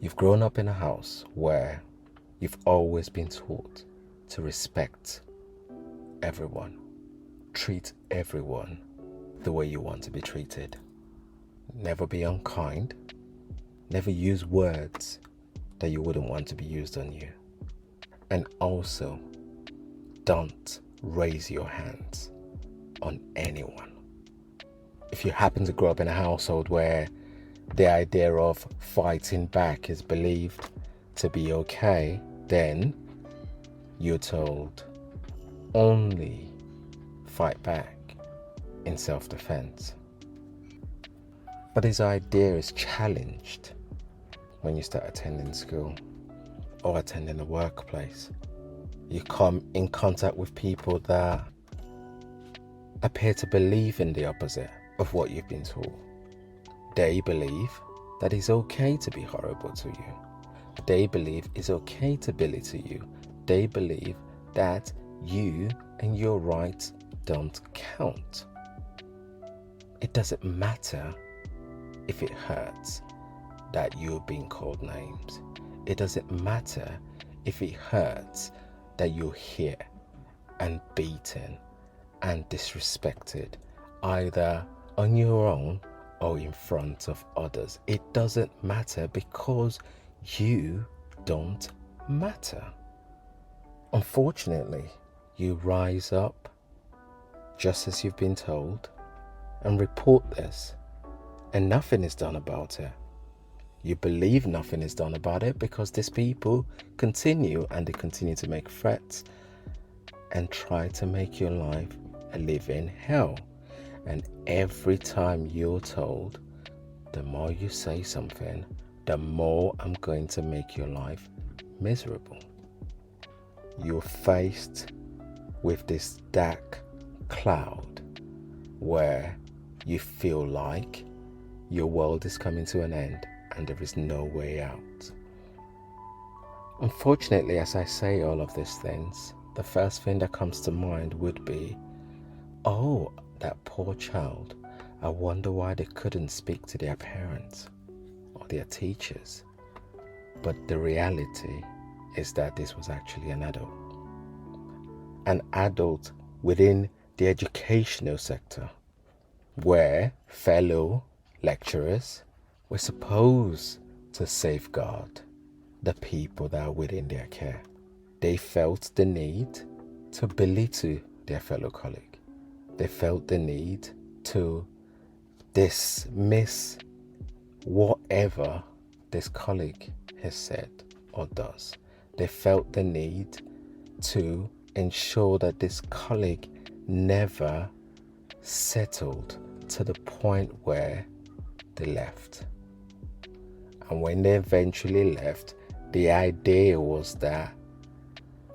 You've grown up in a house where you've always been taught to respect everyone, treat everyone the way you want to be treated. Never be unkind. Never use words that you wouldn't want to be used on you. And also, don't raise your hands on anyone. If you happen to grow up in a household where the idea of fighting back is believed to be okay, then you're told only fight back in self-defense. But this idea is challenged when you start attending school or attending a workplace. You come in contact with people that appear to believe in the opposite of what you've been taught. They believe that it's okay to be horrible to you. They believe it's okay to belittle you. They believe that you and your rights don't count. It doesn't matter if it hurts that you're being called names. It doesn't matter if it hurts that you're here and beaten and disrespected, either on your own or in front of others. It doesn't matter because you don't matter. Unfortunately, you rise up just as you've been told and report this, and nothing is done about it. You believe nothing is done about it because these people continue to make threats and try to make your life a living hell. And every time you're told, the more you say something, the more I'm going to make your life miserable. You're faced with this dark cloud where you feel like your world is coming to an end and there is no way out. Unfortunately, as I say all of these things, the first thing that comes to mind would be, oh, that poor child, I wonder why they couldn't speak to their parents or their teachers. But the reality is that this was actually an adult within the educational sector, where fellow lecturers were supposed to safeguard the people that are within their care. They felt the need to belittle their fellow colleague. They felt the need to dismiss whatever this colleague has said or does. They felt the need to ensure that this colleague never settled to the point where they left. And when they eventually left, the idea was that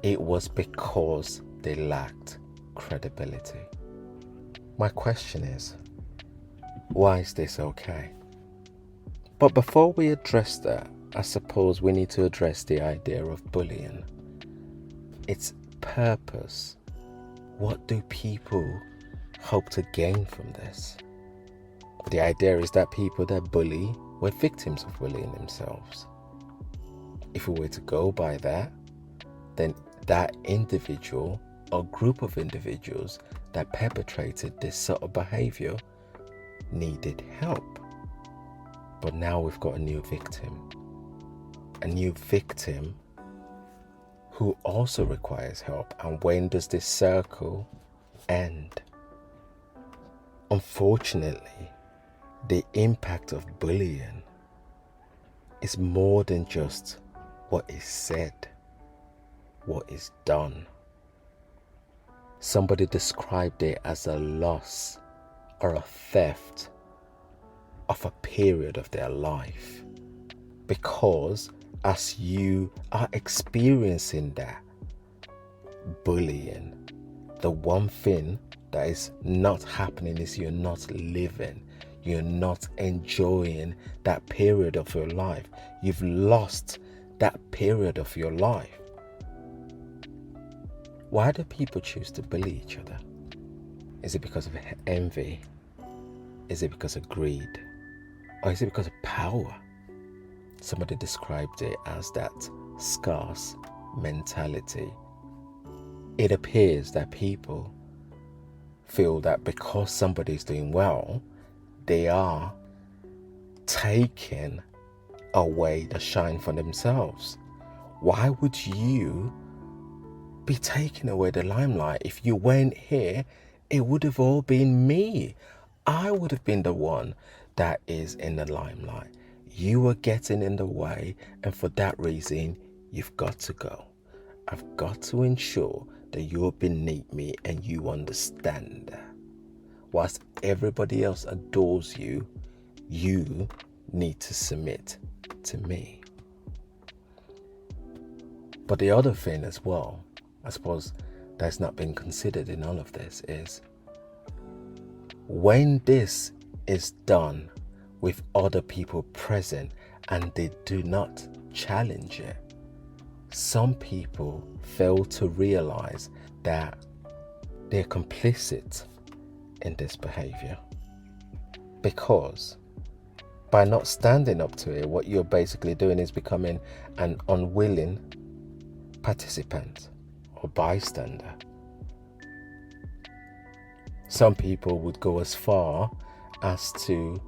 it was because they lacked credibility. My question is, why is this okay? But before we address that, I suppose we need to address the idea of bullying. Its purpose. What do people hope to gain from this? The idea is that people that bully were victims of bullying themselves. If we were to go by that, then that individual or group of individuals that perpetrated this sort of behavior needed help. But now we've got a new victim who also requires help. And when does this circle end? Unfortunately, the impact of bullying is more than just what is said, what is done. Somebody described it as a loss or a theft of a period of their life, because as you are experiencing that bullying, the one thing that is not happening is you're not living, you're not enjoying that period of your life. You've lost that period of your life. Why do people choose to bully each other? Is it because of envy? Is it because of greed? Or is it because of power? somebody described it as that scarce mentality. It appears that people feel that because somebody is doing well, they are taking away the shine from themselves. Why would you be taking away the limelight? If you weren't here, it would have all been me. I would have been the one that is in the limelight. You were getting in the way, and for that reason, you've got to go. I've got to ensure that you're beneath me and you understand. Whilst everybody else adores you, you need to submit to me. But the other thing as well, I suppose, that's not been considered in all of this is when this is done with other people present and they do not challenge it, some people fail to realize that they're complicit in this behavior, because by not standing up to it, what you're basically doing is becoming an unwilling participant or bystander. Some people would go as far as to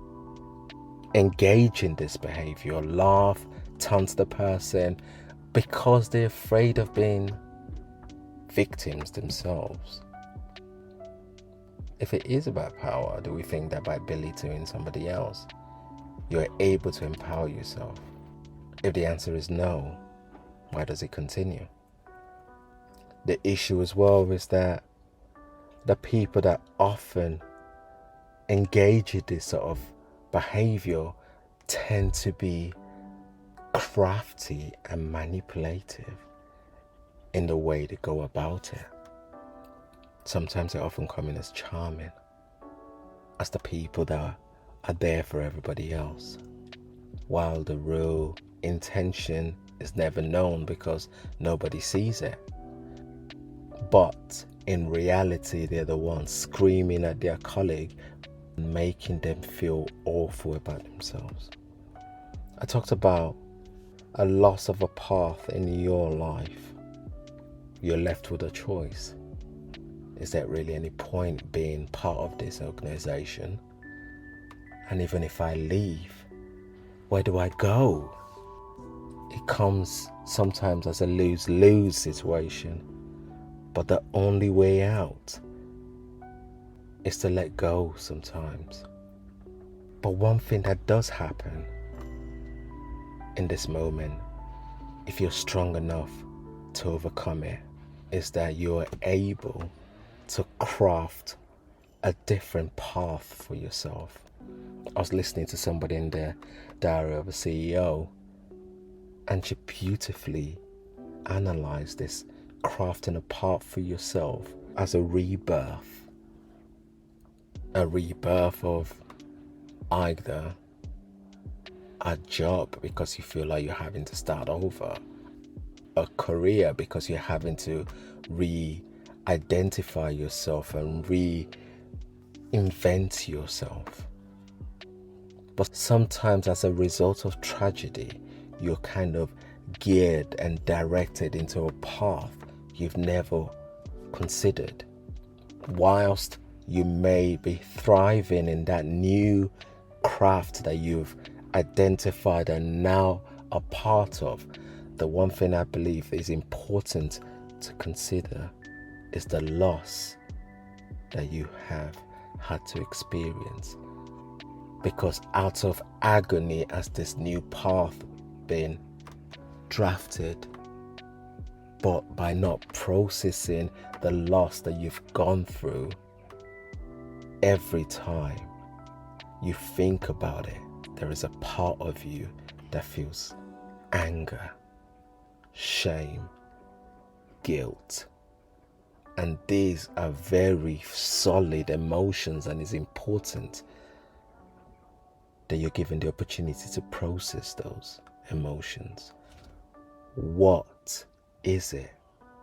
engage in this behavior, laugh, taunt the person, because they're afraid of being victims themselves. If it is about power, do we think that by belittling somebody else, you're able to empower yourself? If the answer is no, why does it continue? The issue as well is that the people that often engage in this sort of behavior tend to be crafty and manipulative in the way they go about it. Sometimes they often come in as charming, as the people that are there for everybody else, while the real intention is never known because nobody sees it. But in reality, they're the ones screaming at their colleague and making them feel awful about themselves. I talked about a loss of a path in your life. You're left with a choice. Is there really any point being part of this organization? And even if I leave, where do I go? It comes sometimes as a lose-lose situation, but the only way out is to let go sometimes. But one thing that does happen in this moment, if you're strong enough to overcome it, is that you're able to craft a different path for yourself. I was listening to somebody in the Diary of a CEO, and she beautifully analysed this crafting a path for yourself as a rebirth of either a job because you feel like you're having to start over, a career because you're having to identify yourself and reinvent yourself. But sometimes as a result of tragedy, you're kind of geared and directed into a path you've never considered. Whilst you may be thriving in that new craft that you've identified and now a part of, the one thing I believe is important to consider is the loss that you have had to experience. Because out of agony as this new path been drafted, but by not processing the loss that you've gone through, every time you think about it, there is a part of you that feels anger, shame, guilt. And these are very solid emotions, and it's important that you're given the opportunity to process those emotions. What is it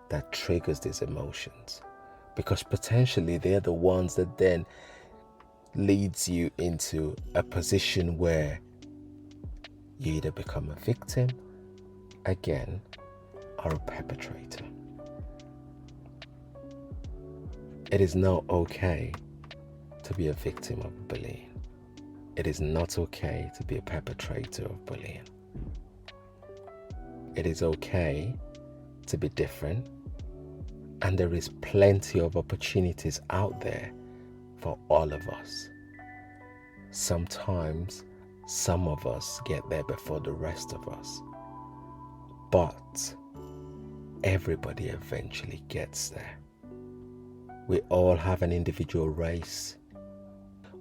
that triggers these emotions? Because potentially they're the ones that then leads you into a position where You either become a victim again or a perpetrator. It is not okay to be a victim of bullying. It is not okay to be a perpetrator of bullying. It is okay to be different, and there is plenty of opportunities out there for all of us. Sometimes some of us get there before the rest of us, but everybody eventually gets there. We all have an individual race.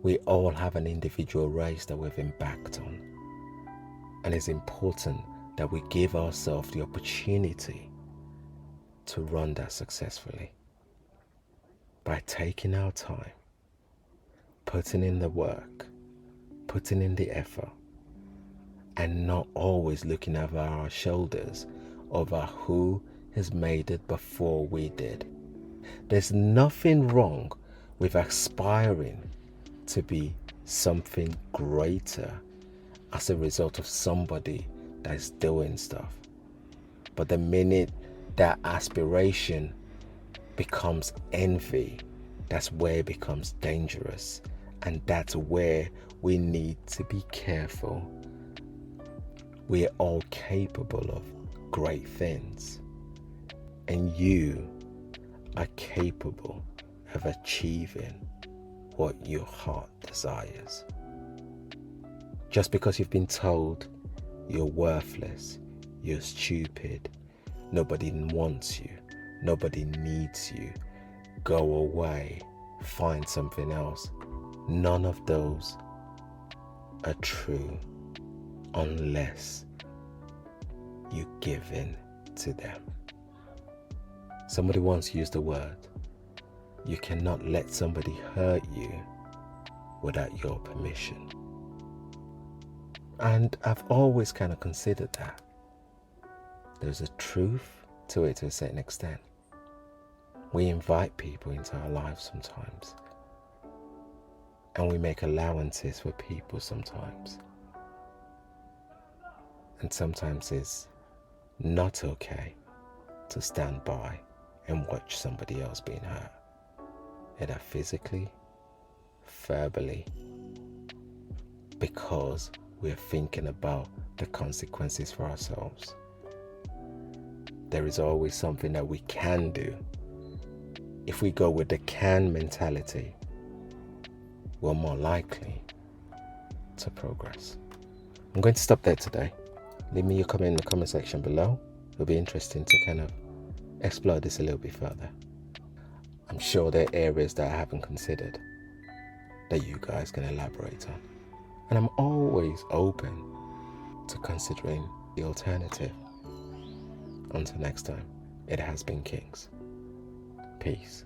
We all have an individual race that we've embarked on. And it's important that we give ourselves the opportunity to run that successfully by taking our time, putting in the work, putting in the effort, and not always looking over our shoulders over who has made it before we did. There's nothing wrong with aspiring to be something greater as a result of somebody that's doing stuff. But the minute that aspiration becomes envy, that's where it becomes dangerous. And that's where we need to be careful. We are all capable of great things. And you are capable of achieving what your heart desires. Just because you've been told you're worthless, you're stupid, nobody wants you, nobody needs you, go away, find something else. None of those are true unless you give in to them. Somebody once used the word, you cannot let somebody hurt you without your permission. And I've always kind of considered that. There's a truth to it to a certain extent. We invite people into our lives sometimes. And we make allowances for people sometimes. And sometimes it's not okay to stand by and watch somebody else being hurt. Either physically, verbally, because we're thinking about the consequences for ourselves. There is always something that we can do. If we go with the can mentality, we're more likely to progress. I'm going to stop there today. Leave me your comment in the comment section below. It'll be interesting to kind of explore this a little bit further. I'm sure there are areas that I haven't considered that you guys can elaborate on. And I'm always open to considering the alternative. Until next time, it has been Kings. Peace.